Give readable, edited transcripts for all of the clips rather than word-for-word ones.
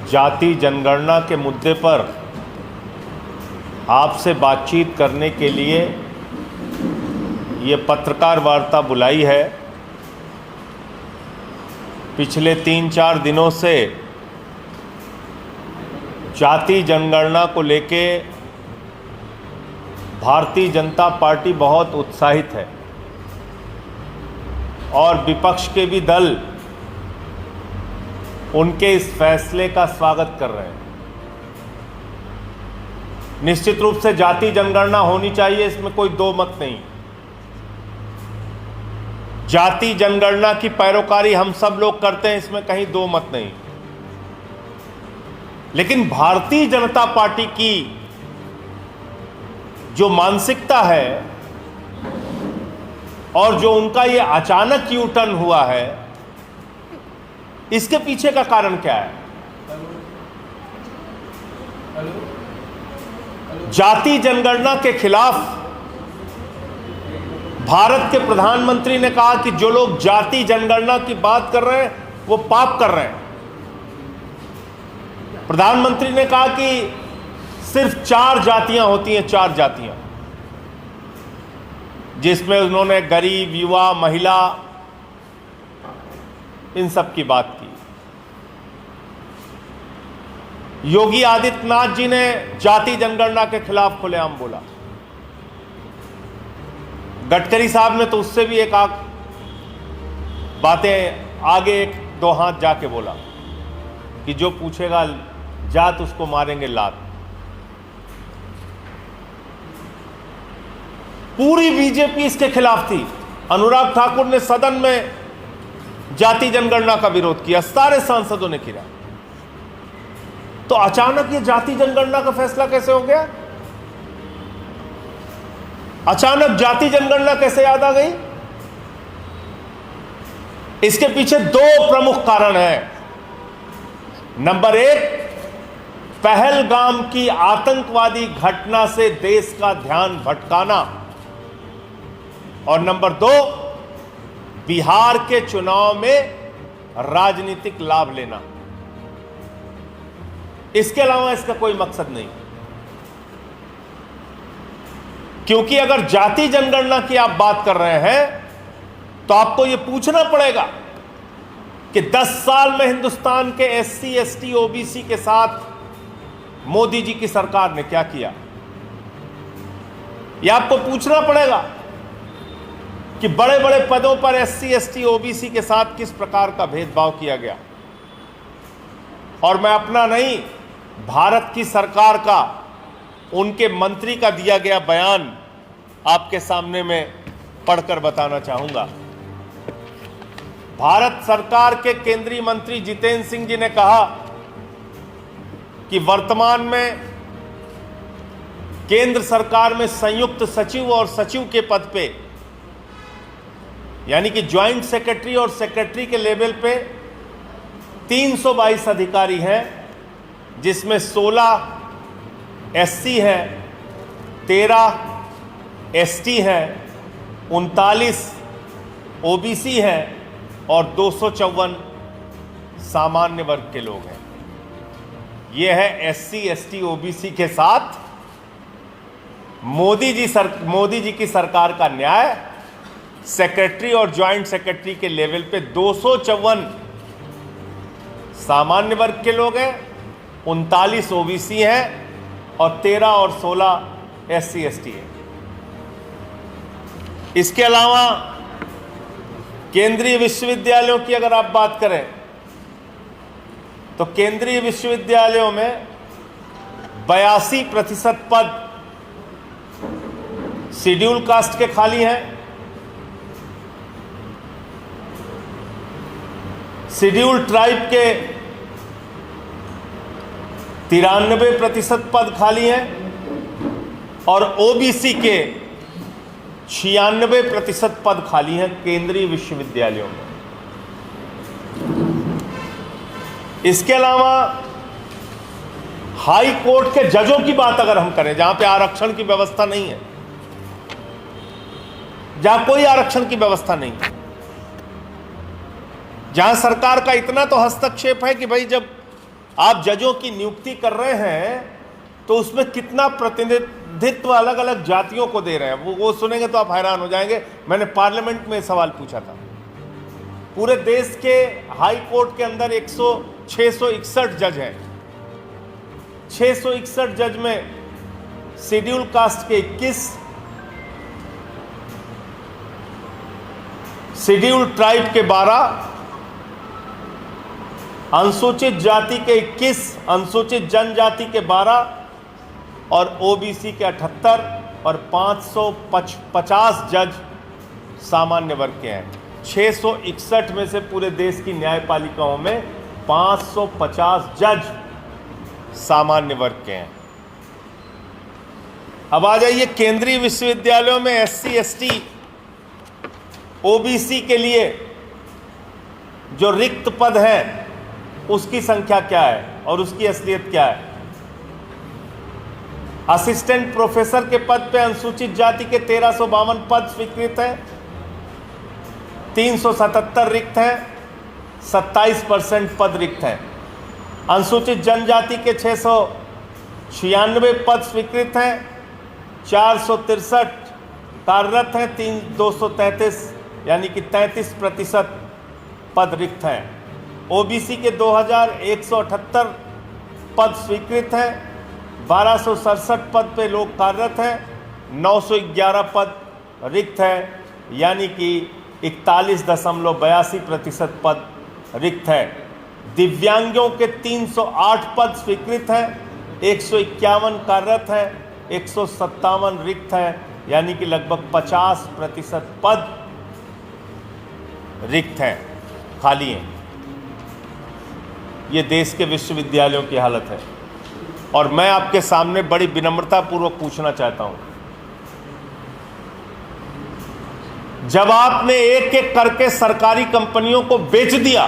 जाति जनगणना के मुद्दे पर आपसे बातचीत करने के लिए ये पत्रकार वार्ता बुलाई है। पिछले 3-4 दिनों से जाति जनगणना को लेके भारतीय जनता पार्टी बहुत उत्साहित है और विपक्ष के भी दल उनके इस फैसले का स्वागत कर रहे हैं। निश्चित रूप से जाति जनगणना होनी चाहिए, इसमें कोई दो मत नहीं। जाति जनगणना की पैरोकारी हम सब लोग करते हैं, इसमें कहीं दो मत नहीं। लेकिन भारतीय जनता पार्टी की जो मानसिकता है और जो उनका ये अचानक यू टर्न हुआ है, इसके पीछे का कारण क्या है? जाति जनगणना के खिलाफ भारत के प्रधानमंत्री ने कहा कि जो लोग जाति जनगणना की बात कर रहे हैं वो पाप कर रहे हैं। प्रधानमंत्री ने कहा कि सिर्फ 4 जातियां होती हैं, 4 जातियां, जिसमें उन्होंने गरीब, युवा, महिला, इन सब की बात की। योगी आदित्यनाथ जी ने जाति जनगणना के खिलाफ खुलेआम बोला। गडकरी साहब ने तो उससे भी एक बातें आगे 1-2 हाथ जाके बोला कि जो पूछेगा जात उसको मारेंगे लात। पूरी बीजेपी इसके खिलाफ थी। अनुराग ठाकुर ने सदन में जाति जनगणना का विरोध किया, सारे सांसदों ने किया। तो अचानक ये जाति जनगणना का फैसला कैसे हो गया? अचानक जाति जनगणना कैसे याद आ गई? इसके पीछे 2 प्रमुख कारण हैं। नंबर 1, पहलगाम की आतंकवादी घटना से देश का ध्यान भटकाना, और नंबर 2, बिहार के चुनाव में राजनीतिक लाभ लेना। इसके अलावा इसका कोई मकसद नहीं। क्योंकि अगर जाति जनगणना की आप बात कर रहे हैं तो आपको यह पूछना पड़ेगा कि 10 साल में हिंदुस्तान के SC, ST, OBC के साथ मोदी जी की सरकार ने क्या किया। यह आपको पूछना पड़ेगा कि बड़े बड़े पदों पर SC, ST, OBC के साथ किस प्रकार का भेदभाव किया गया। और मैं अपना नहीं, भारत की सरकार का, उनके मंत्री का दिया गया बयान आपके सामने में पढ़कर बताना चाहूंगा। भारत सरकार के केंद्रीय मंत्री जितेंद्र सिंह जी ने कहा कि वर्तमान में केंद्र सरकार में संयुक्त सचिव और सचिव के पद पे, यानी कि ज्वाइंट सेक्रेटरी और सेक्रेटरी के लेवल पे 322 अधिकारी हैं, जिसमें 16 SC है, 13 ST है, 39 OBC है और 254 सामान्य वर्ग के लोग हैं। यह है SC, ST, OBC के साथ मोदी जी की सरकार का न्याय। सेक्रेटरी और ज्वाइंट सेक्रेटरी के लेवल पे 254 सामान्य वर्ग के लोग हैं, 39 OBC हैं और 13 और 16 SC, ST है। इसके अलावा केंद्रीय विश्वविद्यालयों की अगर आप बात करें तो केंद्रीय विश्वविद्यालयों में 82% पद शेड्यूल कास्ट के खाली हैं, शेड्यूल ट्राइब के 93% पद खाली हैं और OBC के 96% पद खाली हैं केंद्रीय विश्वविद्यालयों में। इसके अलावा हाई कोर्ट के जजों की बात अगर हम करें, जहां पे आरक्षण की व्यवस्था नहीं है, जहां कोई आरक्षण की व्यवस्था नहीं है, जहां सरकार का इतना तो हस्तक्षेप है कि भाई जब आप जजों की नियुक्ति कर रहे हैं तो उसमें कितना प्रतिनिधित्व अलग अलग जातियों को दे रहे हैं, वो सुनेंगे तो आप हैरान हो जाएंगे। मैंने पार्लियामेंट में सवाल पूछा था, पूरे देश के हाई कोर्ट के अंदर 661 जज हैं, 661 जज में शेड्यूल कास्ट के 21, शेड्यूल ट्राइब के 12, अनुसूचित जाति के 21, अनुसूचित जनजाति के 12 और ओबीसी के 78 और 550 जज सामान्य वर्ग के हैं। 661 में से पूरे देश की न्यायपालिकाओं में 550 जज सामान्य वर्ग के हैं। अब आ जाइए केंद्रीय विश्वविद्यालयों में एससी, एसटी, ओबीसी के लिए जो रिक्त पद है उसकी संख्या क्या है और उसकी असलियत क्या है। असिस्टेंट प्रोफेसर के पद पे अनुसूचित जाति के 1352 पद स्वीकृत हैं, 377 रिक्त हैं, 27% पद रिक्त हैं। अनुसूचित जनजाति के 696 पद स्वीकृत हैं, 463 कार्यरत हैं, 233 यानी कि 33% पद रिक्त हैं। ओबीसी के 2178 पद स्वीकृत हैं, 1267 पद पे लोग कार्यरत हैं, 911 पद रिक्त हैं, यानी कि 41.82% पद रिक्त है। दिव्यांगों के 308 पद स्वीकृत हैं, 151 कार्यरत हैं, 157 रिक्त हैं, यानी कि लगभग 50% पद रिक्त हैं, खाली हैं। ये देश के विश्वविद्यालयों की हालत है और मैं आपके सामने बड़ी विनम्रता पूर्वक पूछना चाहता हूं, जब आपने एक एक करके सरकारी कंपनियों को बेच दिया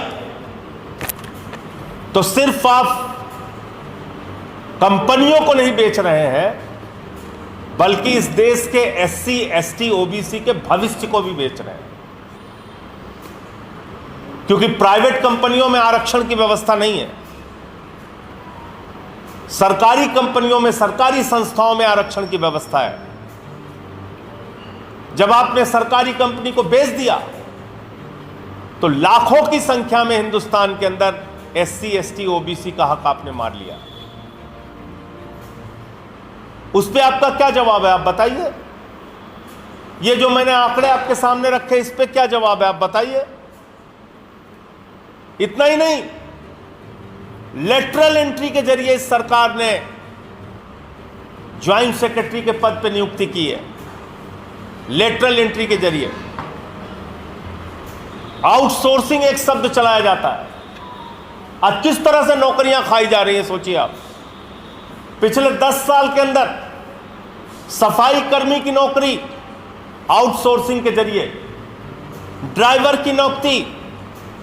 तो सिर्फ आप कंपनियों को नहीं बेच रहे हैं बल्कि इस देश के एससी, एसटी, ओबीसी के भविष्य को भी बेच रहे हैं, क्योंकि प्राइवेट कंपनियों में आरक्षण की व्यवस्था नहीं है। सरकारी कंपनियों में, सरकारी संस्थाओं में आरक्षण की व्यवस्था है। जब आपने सरकारी कंपनी को बेच दिया तो लाखों की संख्या में हिंदुस्तान के अंदर एससी, एसटी, ओबीसी का हक आपने मार लिया। उस पर आपका क्या जवाब है, आप बताइए। ये जो मैंने आंकड़े आपके सामने रखे, इस पे क्या जवाब है, आप बताइए। इतना ही नहीं, लेटरल एंट्री के जरिए इस सरकार ने ज्वाइंट सेक्रेटरी के पद पे नियुक्ति की है। लेटरल एंट्री के जरिए आउटसोर्सिंग एक शब्द चलाया जाता है। आज किस तरह से नौकरियां खाई जा रही हैं, सोचिए आप। पिछले 10 साल के अंदर सफाई कर्मी की नौकरी आउटसोर्सिंग के जरिए, ड्राइवर की नियुक्ति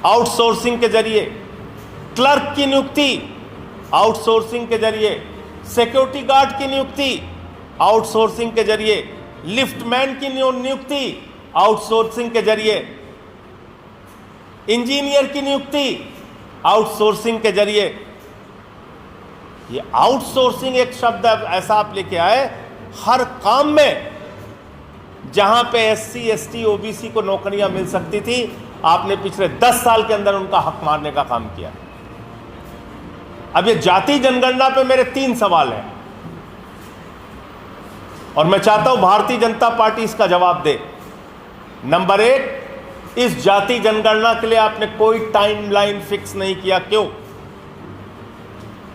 आउटसोर्सिंग के जरिए, क्लर्क की नियुक्ति आउटसोर्सिंग के जरिए, सिक्योरिटी गार्ड की नियुक्ति आउटसोर्सिंग के जरिए, लिफ्टमैन की नियुक्ति आउटसोर्सिंग के जरिए, इंजीनियर की नियुक्ति आउटसोर्सिंग के जरिए। ये आउटसोर्सिंग एक शब्द ऐसा आप लेके आए, हर काम में जहां पे एससी, एसटी, ओबीसी को नौकरियां मिल सकती थी, आपने पिछले 10 साल के अंदर उनका हक मारने का काम किया। अब ये जाति जनगणना पे मेरे 3 सवाल हैं और मैं चाहता हूं भारतीय जनता पार्टी इसका जवाब दे। नंबर 1, इस जाति जनगणना के लिए आपने कोई टाइमलाइन फिक्स नहीं किया, क्यों?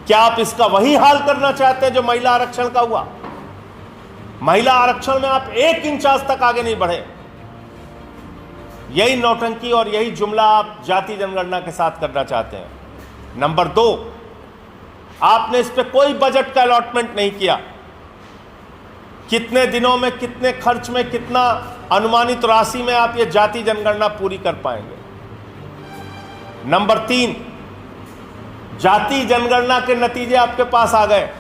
क्या आप इसका वही हाल करना चाहते हैं जो महिला आरक्षण का हुआ? महिला आरक्षण में आप 1 इंच आज तक आगे नहीं बढ़े। यही नौटंकी और यही जुमला आप जाति जनगणना के साथ करना चाहते हैं। नंबर 2, आपने इस पे कोई बजट का अलॉटमेंट नहीं किया। कितने दिनों में, कितने खर्च में, कितना अनुमानित राशि में आप ये जाति जनगणना पूरी कर पाएंगे? नंबर 3, जाति जनगणना के नतीजे आपके पास आ गए,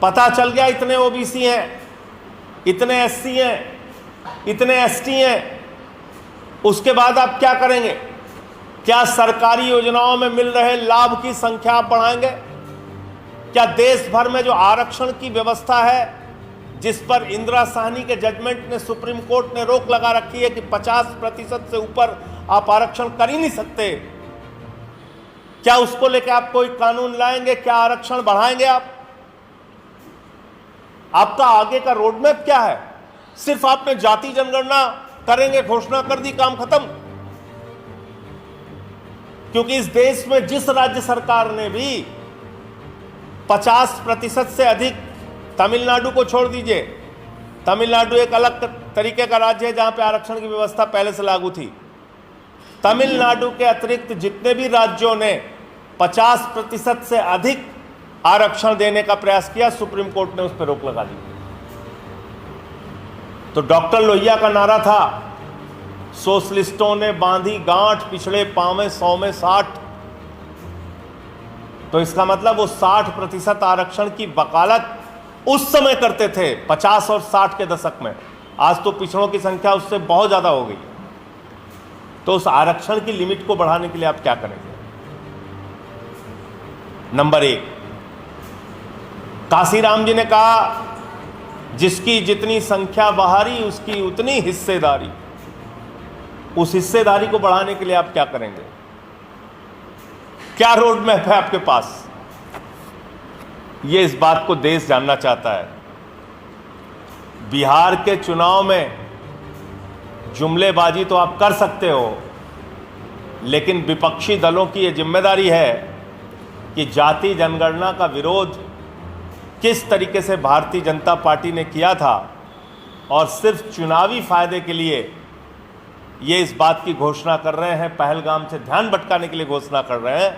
पता चल गया इतने ओबीसी हैं, इतने एससी हैं, इतने एसटी हैं। उसके बाद आप क्या करेंगे? क्या सरकारी योजनाओं में मिल रहे लाभ की संख्या आप बढ़ाएंगे? क्या देश भर में जो आरक्षण की व्यवस्था है, जिस पर इंदिरा साहनी के जजमेंट ने, सुप्रीम कोर्ट ने रोक लगा रखी है कि 50% से ऊपर आप आरक्षण कर ही नहीं सकते, क्या उसको लेकर आप कोई कानून लाएंगे? क्या आरक्षण बढ़ाएंगे आप? आपका आगे का रोडमैप क्या है? सिर्फ आपने जाति जनगणना करेंगे घोषणा कर दी, काम खत्म। क्योंकि इस देश में जिस राज्य सरकार ने भी 50% से अधिक, तमिलनाडु को छोड़ दीजिए, तमिलनाडु एक अलग तरीके का राज्य है जहां पे आरक्षण की व्यवस्था पहले से लागू थी। तमिलनाडु के अतिरिक्त जितने भी राज्यों ने 50% से अधिक आरक्षण देने का प्रयास किया, सुप्रीम कोर्ट ने उस पर रोक लगा दी। तो डॉक्टर लोहिया का नारा था, सोशलिस्टों ने बांधी गांठ, पिछड़े पांव 100 में 60। तो इसका मतलब वो 60% आरक्षण की वकालत उस समय करते थे, 50 और 60 के दशक में। आज तो पिछड़ों की संख्या उससे बहुत ज्यादा हो गई। तो उस आरक्षण की लिमिट को बढ़ाने के लिए आप क्या करेंगे? नंबर 1, काशीराम जी ने कहा, जिसकी जितनी संख्या बाहरी उसकी उतनी हिस्सेदारी। उस हिस्सेदारी को बढ़ाने के लिए आप क्या करेंगे? क्या रोड मैप है आपके पास? ये इस बात को देश जानना चाहता है। बिहार के चुनाव में जुमलेबाजी तो आप कर सकते हो, लेकिन विपक्षी दलों की यह जिम्मेदारी है कि जाति जनगणना का विरोध किस तरीके से भारतीय जनता पार्टी ने किया था और सिर्फ चुनावी फायदे के लिए ये इस बात की घोषणा कर रहे हैं, पहलगाम से ध्यान भटकाने के लिए घोषणा कर रहे हैं,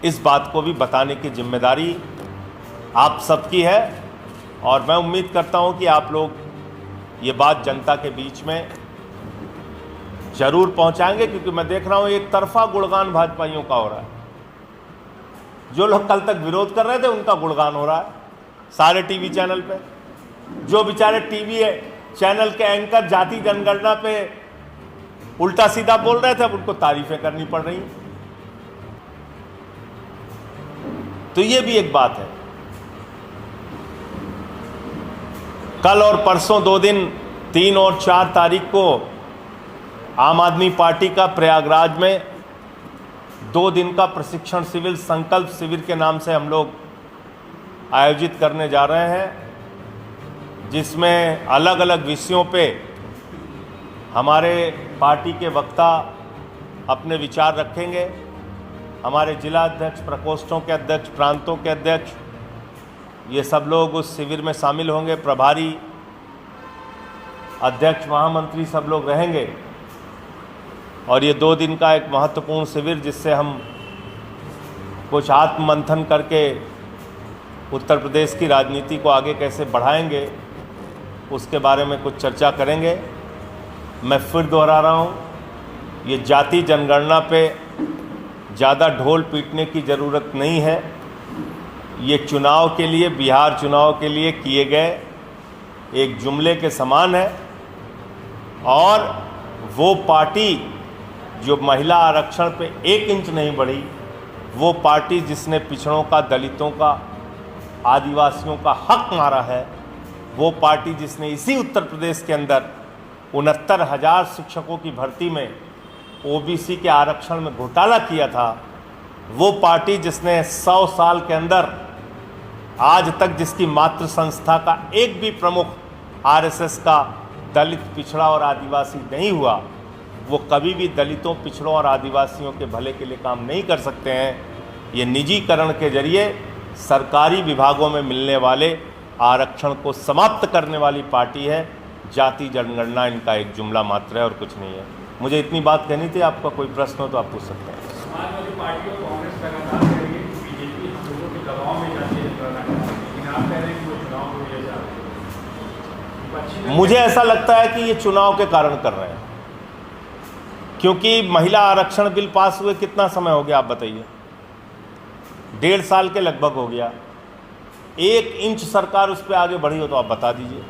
इस बात को भी बताने की जिम्मेदारी आप सबकी है। और मैं उम्मीद करता हूं कि आप लोग ये बात जनता के बीच में जरूर पहुंचाएंगे, क्योंकि मैं देख रहा हूं एक तरफा गुणगान भाजपाइयों का हो रहा है। जो लोग कल तक विरोध कर रहे थे उनका गुणगान हो रहा है सारे टीवी चैनल पे। जो बेचारे टीवी चैनल के एंकर जाति जनगणना पे उल्टा सीधा बोल रहे थे, अब उनको तारीफें करनी पड़ रही। तो ये भी एक बात है। कल और परसों 2 दिन, 3 और 4 तारीख को आम आदमी पार्टी का प्रयागराज में 2 दिन का प्रशिक्षण शिविर, संकल्प शिविर के नाम से हम लोग आयोजित करने जा रहे हैं, जिसमें अलग अलग विषयों पे हमारे पार्टी के वक्ता अपने विचार रखेंगे। हमारे जिला अध्यक्ष, प्रकोष्ठों के अध्यक्ष, प्रांतों के अध्यक्ष, ये सब लोग उस शिविर में शामिल होंगे। प्रभारी अध्यक्ष, महामंत्री सब लोग रहेंगे। और ये 2 दिन का एक महत्वपूर्ण शिविर, जिससे हम कुछ आत्ममंथन करके उत्तर प्रदेश की राजनीति को आगे कैसे बढ़ाएंगे, उसके बारे में कुछ चर्चा करेंगे। मैं फिर दोहरा रहा हूँ, ये जाति जनगणना पे ज़्यादा ढोल पीटने की ज़रूरत नहीं है। ये चुनाव के लिए, बिहार चुनाव के लिए किए गए एक जुमले के समान है। और वो पार्टी जो महिला आरक्षण पे 1 इंच नहीं बढ़ी, वो पार्टी जिसने पिछड़ों का, दलितों का, आदिवासियों का हक मारा है, वो पार्टी जिसने इसी उत्तर प्रदेश के अंदर 69,000 शिक्षकों की भर्ती में ओबीसी के आरक्षण में घोटाला किया था, वो पार्टी जिसने 100 साल के अंदर आज तक जिसकी मातृ संस्था का एक भी प्रमुख आरएसएस का दलित, पिछड़ा और आदिवासी नहीं हुआ, वो कभी भी दलितों, पिछड़ों और आदिवासियों के भले के लिए काम नहीं कर सकते हैं। ये निजीकरण के जरिए सरकारी विभागों में मिलने वाले आरक्षण को समाप्त करने वाली पार्टी है। जाति जनगणना इनका एक जुमला मात्र है और कुछ नहीं है। मुझे इतनी बात कहनी थी। आपका कोई प्रश्न हो तो आप पूछ सकते हैं। समाजवादी पार्टी और कांग्रेस लगातार कह रही है कि बीजेपी हम लोगों के दबाव में जाती है, लेकिन आप कह रहे हैं कि वो चुनाव को ले जा रहे हैं। मुझे ऐसा लगता है कि ये चुनाव के कारण कर रहे हैं, क्योंकि महिला आरक्षण बिल पास हुए कितना समय हो गया आप बताइए? 1.5 साल के लगभग हो गया। 1 इंच सरकार उस पर आगे बढ़ी हो तो आप बता दीजिए।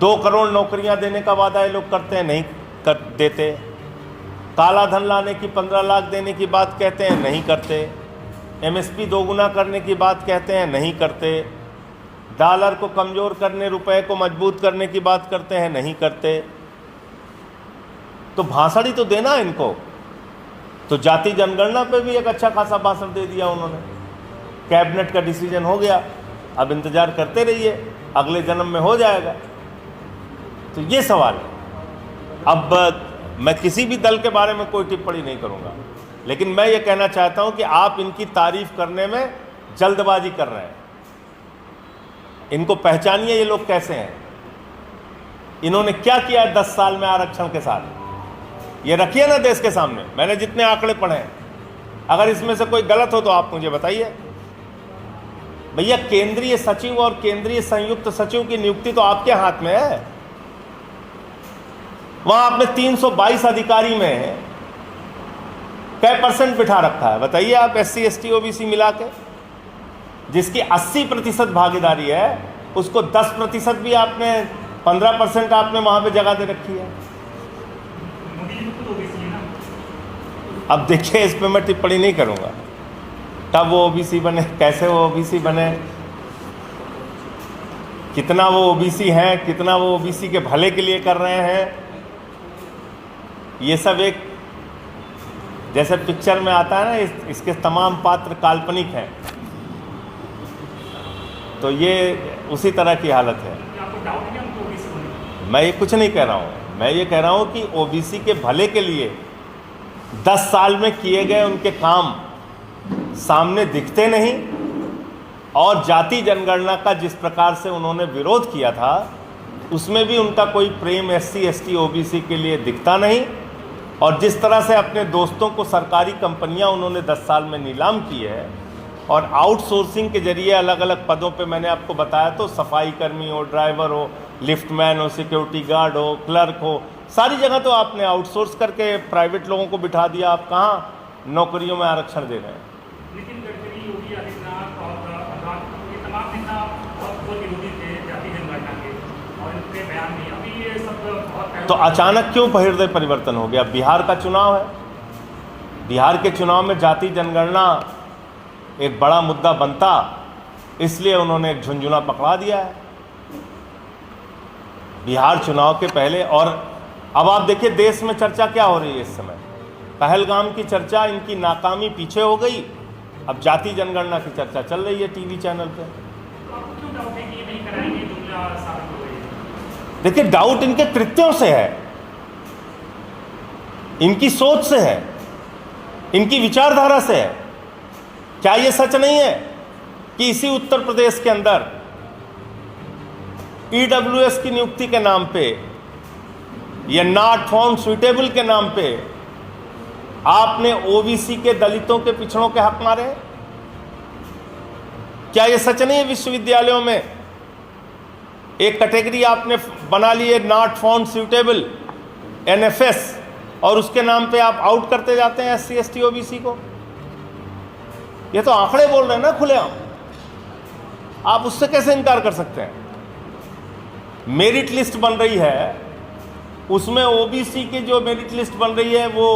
2 करोड़ नौकरियां देने का वादा ये लोग करते हैं, नहीं कर देते। काला धन लाने की 15 लाख देने की बात कहते हैं, नहीं करते। एमएसपी दोगुना करने की बात कहते हैं, नहीं करते। डॉलर को कमज़ोर करने, रुपए को मजबूत करने की बात करते हैं, नहीं करते। तो भाषण ही तो देना इनको। तो जाति जनगणना पे भी एक अच्छा खासा भाषण दे दिया उन्होंने। कैबिनेट का डिसीजन हो गया, अब इंतज़ार करते रहिए, अगले जन्म में हो जाएगा। तो ये सवाल है। अब मैं किसी भी दल के बारे में कोई टिप्पणी नहीं करूंगा, लेकिन मैं ये कहना चाहता हूं कि आप इनकी तारीफ करने में जल्दबाजी कर रहे हैं। इनको पहचानिए, ये लोग कैसे हैं, इन्होंने क्या किया 10 साल में आरक्षण के साथ। ये रखिए ना देश के सामने। मैंने जितने आंकड़े पढ़े हैं, अगर इसमें से कोई गलत हो तो आप मुझे बताइए। भैया, केंद्रीय सचिव और केंद्रीय संयुक्त सचिव की नियुक्ति तो आपके हाथ में है। वहां आपने 322 अधिकारी में कै % बिठा रखा है बताइए आप, SC ST OBC मिला के। जिसकी 80% भागीदारी है, उसको 10% भी आपने, 15% आपने वहां पे जगह दे रखी है। अब देखिए, इस पर मैं टिप्पणी नहीं करूंगा, कब वो OBC बने, कैसे वो OBC बने, कितना वो OBC हैं, कितना वो OBC के भले के लिए कर रहे हैं। ये सब एक, जैसे पिक्चर में आता है ना, इसके तमाम पात्र काल्पनिक हैं। तो ये उसी तरह की हालत है। मैं ये कुछ नहीं कह रहा हूँ, मैं ये कह रहा हूँ कि OBC के भले के लिए 10 साल में किए गए उनके काम सामने दिखते नहीं, और जाति जनगणना का जिस प्रकार से उन्होंने विरोध किया था, उसमें भी उनका कोई प्रेम SC ST OBC के लिए दिखता नहीं। और जिस तरह से अपने दोस्तों को सरकारी कंपनियां उन्होंने 10 साल में नीलाम की है, और आउटसोर्सिंग के जरिए अलग अलग पदों पे, मैंने आपको बताया तो, सफाई कर्मी हो, ड्राइवर हो, लिफ्टमैन हो, सिक्योरिटी गार्ड हो, क्लर्क हो, सारी जगह तो आपने आउटसोर्स करके प्राइवेट लोगों को बिठा दिया। आप कहाँ नौकरियों में आरक्षण दे रहे हैं? नितिन गडकरी, योगी आदित्यनाथ और ये तमाम नेता बहुत विरोधी थे जाति जनगणना के, और इनके बयान भी अभी ये सब बहुत। तो अचानक क्यों हृदय परिवर्तन हो गया? बिहार का चुनाव है, बिहार के चुनाव में जाति जनगणना एक बड़ा मुद्दा बनता, इसलिए उन्होंने एक झुंझुना पकड़ा दिया है बिहार चुनाव के पहले। और अब आप देखिए देश में चर्चा क्या हो रही है इस समय। पहलगाम की चर्चा, इनकी नाकामी पीछे हो गई, अब जाति जनगणना की चर्चा चल रही है टीवी चैनल पे। देखिए, डाउट इनके कृत्यों से है, इनकी सोच से है, इनकी विचारधारा से है। क्या ये सच नहीं है कि इसी उत्तर प्रदेश के अंदर EWS की नियुक्ति के नाम पे, या नॉट फाउंड सुइटेबल के नाम पे, आपने OBC के, दलितों के, पिछड़ों के हक मारे? क्या ये सच नहीं है? विश्वविद्यालयों में एक कैटेगरी आपने बना ली है, नॉट फाउंड सुइटेबल, NFS, और उसके नाम पे आप आउट करते जाते हैं SC ST OBC को। ये तो आंकड़े बोल रहे हैं ना खुलेआम, आप उससे कैसे इनकार कर सकते हैं? मेरिट लिस्ट बन रही है, उसमें OBC की जो मेरिट लिस्ट बन रही है वो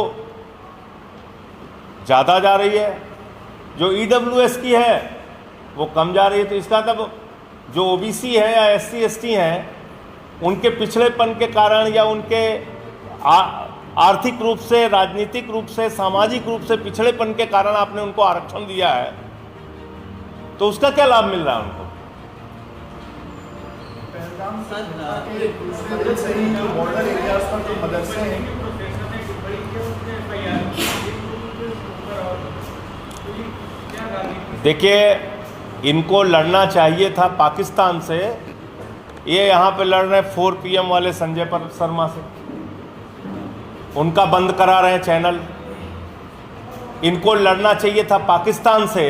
ज़्यादा जा रही है, जो EWS की है वो कम जा रही है। तो इसका मतलब जो OBC है या SC ST हैं, उनके पिछड़ेपन के कारण या उनके आर्थिक रूप से, राजनीतिक रूप से, सामाजिक रूप से पिछड़ेपन के कारण आपने उनको आरक्षण दिया है, तो उसका क्या लाभ मिल रहा है उनको? देखिए, इनको लड़ना चाहिए था पाकिस्तान से, ये यहाँ पे लड़ रहे हैं 4 PM वाले संजय शर्मा से, उनका बंद करा रहे हैं चैनल। इनको लड़ना चाहिए था पाकिस्तान से,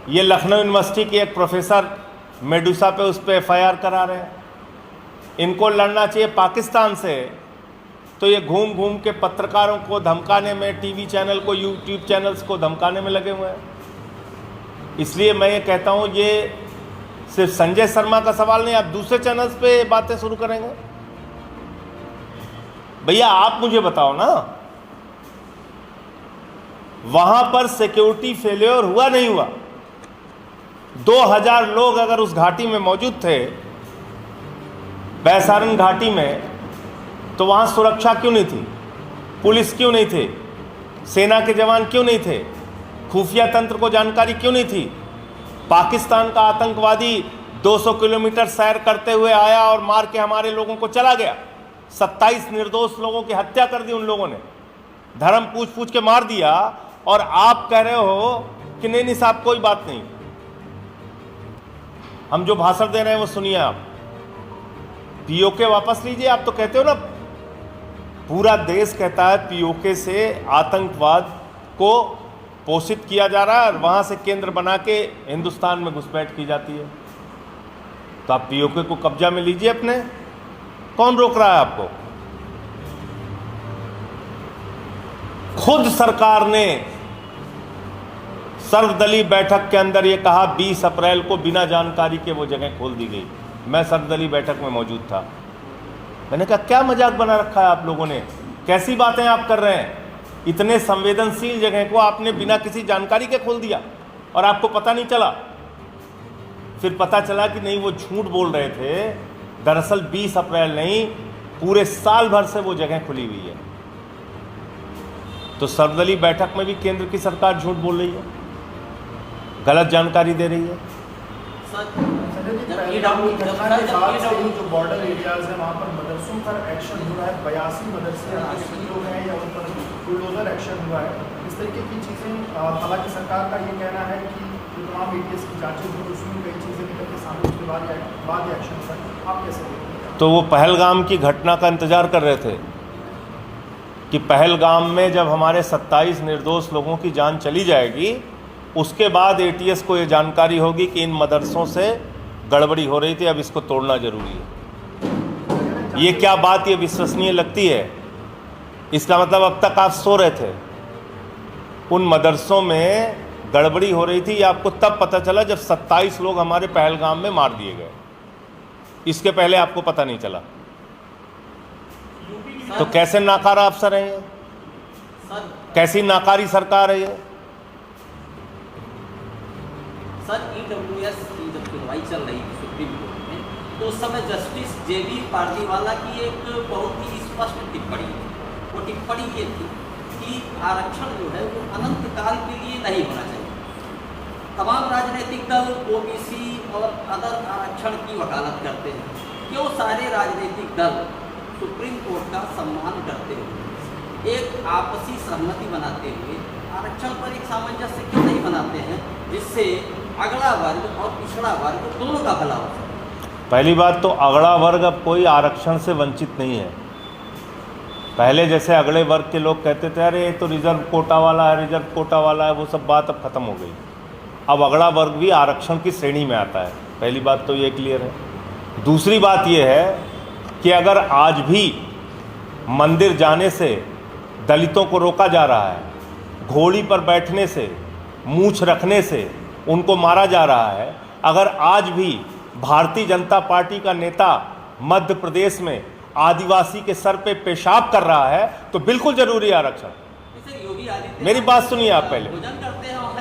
ये लखनऊ यूनिवर्सिटी के एक प्रोफेसर मेडुसा पे उस पर FIR करा रहे हैं। इनको लड़ना चाहिए पाकिस्तान से, तो ये घूम घूम के पत्रकारों को धमकाने में, टीवी चैनल को, यूट्यूब चैनल्स को धमकाने में लगे हुए हैं। इसलिए मैं ये कहता हूँ, ये सिर्फ संजय शर्मा का सवाल नहीं, आप दूसरे चैनल्स पे बातें शुरू करेंगे। भैया आप मुझे बताओ ना वहां पर सिक्योरिटी फेलियर हुआ नहीं हुआ? 2000 लोग अगर उस घाटी में मौजूद थे, बैसारन घाटी में, तो वहां सुरक्षा क्यों नहीं थी? पुलिस क्यों नहीं थे? सेना के जवान क्यों नहीं थे? खुफिया तंत्र को जानकारी क्यों नहीं थी? पाकिस्तान का आतंकवादी 200 किलोमीटर सैर करते हुए आया और मार के हमारे लोगों को चला गया। 27 निर्दोष लोगों की हत्या कर दी उन लोगों ने, धर्म पूछ पूछ के मार दिया, और आप कह रहे हो कि नहीं साहब कोई बात नहीं। हम जो भाषण दे रहे हैं वो सुनिए आप। पीओके वापस लीजिए। आप तो कहते हो ना, पूरा देश कहता है पीओके से आतंकवाद को पोषित किया जा रहा है और वहां से केंद्र बना के हिंदुस्तान में घुसपैठ की जाती है। तो आप पीओके को कब्जा में लीजिए अपने, कौन रोक रहा है आपको? खुद सरकार ने सर्वदलीय बैठक के अंदर ये कहा 20 अप्रैल को बिना जानकारी के वो जगह खोल दी गई। मैं सर्वदलीय बैठक में मौजूद था। मैंने कहा क्या मजाक बना रखा है आप लोगों ने, कैसी बातें आप कर रहे हैं? इतने संवेदनशील जगह को आपने बिना किसी जानकारी के खोल दिया और आपको पता नहीं चला। फिर पता चला कि नहीं, वो झूठ बोल रहे थे। दरअसल 20 अप्रैल नहीं, पूरे साल भर से वो जगह खुली हुई है। तो सर्वदलीय बैठक में भी केंद्र की सरकार झूठ बोल रही है, गलत जानकारी दे रही है। जो बॉर्डर एरियाज है वहाँ पर मदरसों पर एक्शन हो रहा है, 82 मदरसे लोग हैं या उन पर बुलडोजर एक्शन हुआ है, इस तरीके की चीज़ें। हालांकि सरकार का ये कहना है कि जो तमाम ATS की जांचें हुई उसमें कई चीज़ें निकल के सामने, उसके बाद एक्शन हुआ। आप कैसे देखते हैं? तो वो पहलगाम की घटना का इंतजार कर रहे थे कि पहलगाम में जब हमारे 27 निर्दोष लोगों की जान चली जाएगी, उसके बाद ATS को ये जानकारी होगी कि इन मदरसों से गड़बड़ी हो रही थी, अब इसको तोड़ना जरूरी है। ये क्या बात ये विश्वसनीय लगती है? इसका मतलब अब तक आप सो रहे थे। उन मदरसों में गड़बड़ी हो रही थी, ये आपको तब पता चला जब 27 लोग हमारे पहलगाम में मार दिए गए। इसके पहले आपको पता नहीं चला। तो कैसे नाकारा अफसर है ये? कैसी नाकारी सरकार है ये? सर, EWS की जब सुनवाई चल रही थी सुप्रीम कोर्ट में, तो उस समय जस्टिस JB पार्दीवाला की एक बहुत ही स्पष्ट टिप्पणी थी। वो टिप्पणी ये थी कि आरक्षण जो है वो अनंत काल के लिए नहीं होना चाहिए। तमाम राजनीतिक दल OBC और अदर आरक्षण की वकालत करते हैं। क्यों सारे राजनीतिक दल सुप्रीम कोर्ट का सम्मान करते हुए, एक आपसी सहमति बनाते हुए आरक्षण पर एक सामंजस्य क्यों नहीं बनाते हैं, जिससे अगला वर्ग और पिछड़ा वर्ग दोनों का भला हो सके? पहली बात तो अगला वर्ग अब कोई आरक्षण से वंचित नहीं है। पहले जैसे अगले वर्ग के लोग कहते थे अरे ये तो रिजर्व कोटा वाला है, रिजर्व कोटा वाला है, वो सब बात अब खत्म हो गई। अब अगला वर्ग भी आरक्षण की श्रेणी में आता है। पहली बात तो ये क्लियर है। दूसरी बात ये है कि अगर आज भी मंदिर जाने से दलितों को रोका जा रहा है, घोड़ी पर बैठने से, मूछ रखने से उनको मारा जा रहा है, अगर आज भी भारतीय जनता पार्टी का नेता मध्य प्रदेश में आदिवासी के सर पे पेशाब कर रहा है, तो बिल्कुल जरूरी है आरक्षण। मेरी बात सुनिए आप, पहले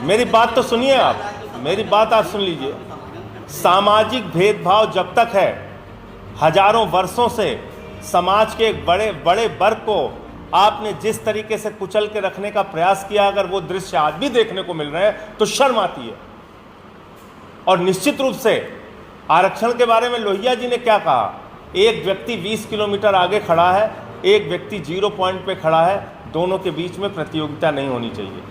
मेरी बात तो सुनिए आप, मेरी बात आप सुन लीजिए। सामाजिक भेदभाव जब तक है, हजारों वर्षों से समाज के एक बड़े बड़े वर्ग को आपने जिस तरीके से कुचल के रखने का प्रयास किया, अगर वो दृश्य आज भी देखने को मिल रहे हैं तो शर्म आती है। और निश्चित रूप से आरक्षण के बारे में लोहिया जी ने क्या कहा, एक व्यक्ति 20 किलोमीटर आगे खड़ा है, एक व्यक्ति 0 पॉइंट पे खड़ा है, दोनों के बीच में प्रतियोगिता नहीं होनी चाहिए।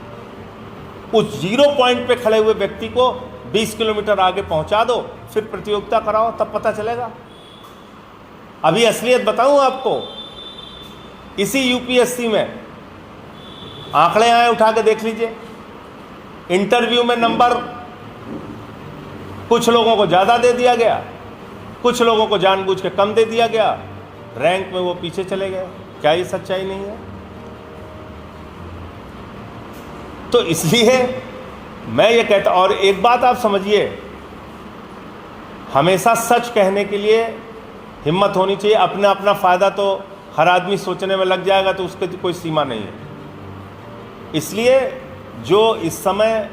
उस 0 पॉइंट पे खड़े हुए व्यक्ति को 20 किलोमीटर आगे पहुंचा दो, फिर प्रतियोगिता कराओ, तब पता चलेगा। अभी असलियत बताऊं आपको, इसी UPSC में आंकड़े आए, उठा के देख लीजिए। इंटरव्यू में नंबर कुछ लोगों को ज़्यादा दे दिया गया, कुछ लोगों को जानबूझ के कम दे दिया गया, रैंक में वो पीछे चले गए। क्या ये सच्चाई नहीं है? तो इसलिए मैं ये कहता, और एक बात आप समझिए, हमेशा सच कहने के लिए हिम्मत होनी चाहिए। अपना अपना फ़ायदा तो हर आदमी सोचने में लग जाएगा तो उसकी कोई सीमा नहीं है। इसलिए जो इस समय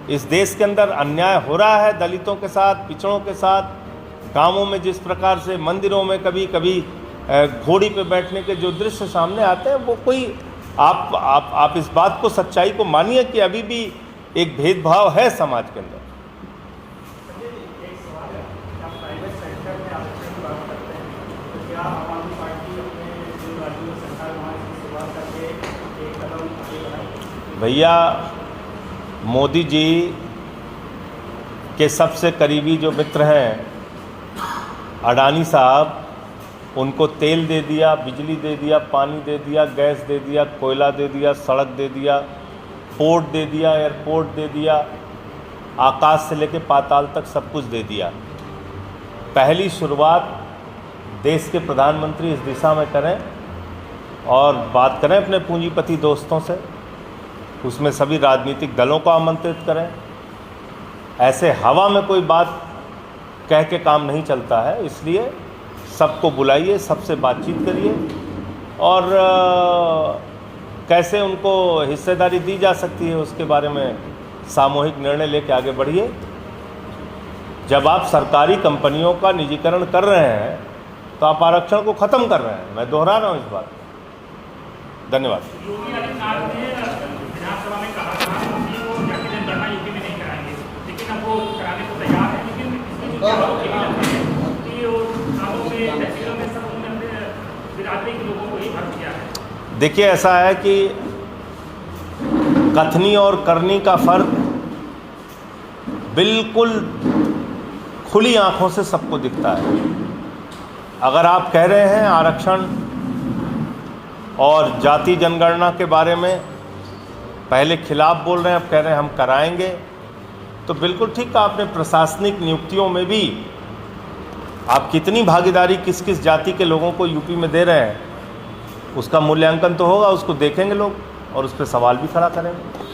इस देश के अंदर अन्याय हो रहा है दलितों के साथ, पिछड़ों के साथ, गांवों में जिस प्रकार से मंदिरों में कभी कभी घोड़ी पे बैठने के जो दृश्य सामने आते हैं, वो कोई आप इस बात को, सच्चाई को मानिए कि अभी भी एक भेदभाव है समाज के अंदर। एक सवाल है, आप प्राइवेट सेक्टर में आरक्षण की बात करते हैं, तो क्या आम आदमी पार्टी अपने जिन राज्यों में सरकार वहाँ से शुरुआत करके एक कदम आगे बढ़ाएगी? भैया, मोदी जी के सबसे करीबी जो मित्र हैं अडानी साहब, उनको तेल दे दिया, बिजली दे दिया, पानी दे दिया, गैस दे दिया, कोयला दे दिया, सड़क दे दिया, पोर्ट दे दिया, एयरपोर्ट दे दिया, आकाश से लेकर पाताल तक सब कुछ दे दिया। पहली शुरुआत देश के प्रधानमंत्री इस दिशा में करें और बात करें अपने पूंजीपति दोस्तों से, उसमें सभी राजनीतिक दलों को आमंत्रित करें। ऐसे हवा में कोई बात कह के काम नहीं चलता है, इसलिए सबको बुलाइए, सबसे बातचीत करिए और कैसे उनको हिस्सेदारी दी जा सकती है उसके बारे में सामूहिक निर्णय लेके आगे बढ़िए। जब आप सरकारी कंपनियों का निजीकरण कर रहे हैं तो आप आरक्षण को ख़त्म कर रहे हैं। मैं दोहरा रहा हूँ इस बात। धन्यवाद। योगी आदित्यनाथ ने विधानसभा में कहा था कि वो जाति जनगणना यूपी में नहीं कराएंगे, लेकिन अब वो कराने को तैयार है, लेकिन इसमें जो चुनाव के लिए लगता है कि वो चुनावों में तहसीलों में सब उन्होंने बिरादरी के लोगों को ही भर्ती किया है। देखिए, ऐसा है कि कथनी और करनी का फर्क बिल्कुल खुली आंखों से सबको दिखता है। अगर आप कह रहे हैं आरक्षण और जाति जनगणना के बारे में पहले खिलाफ बोल रहे हैं, अब कह रहे हैं हम कराएंगे, तो बिल्कुल ठीक कहा आपने। प्रशासनिक नियुक्तियों में भी आप कितनी भागीदारी किस किस जाति के लोगों को यूपी में दे रहे हैं, उसका मूल्यांकन तो होगा, उसको देखेंगे लोग और उस पर सवाल भी खड़ा करेंगे।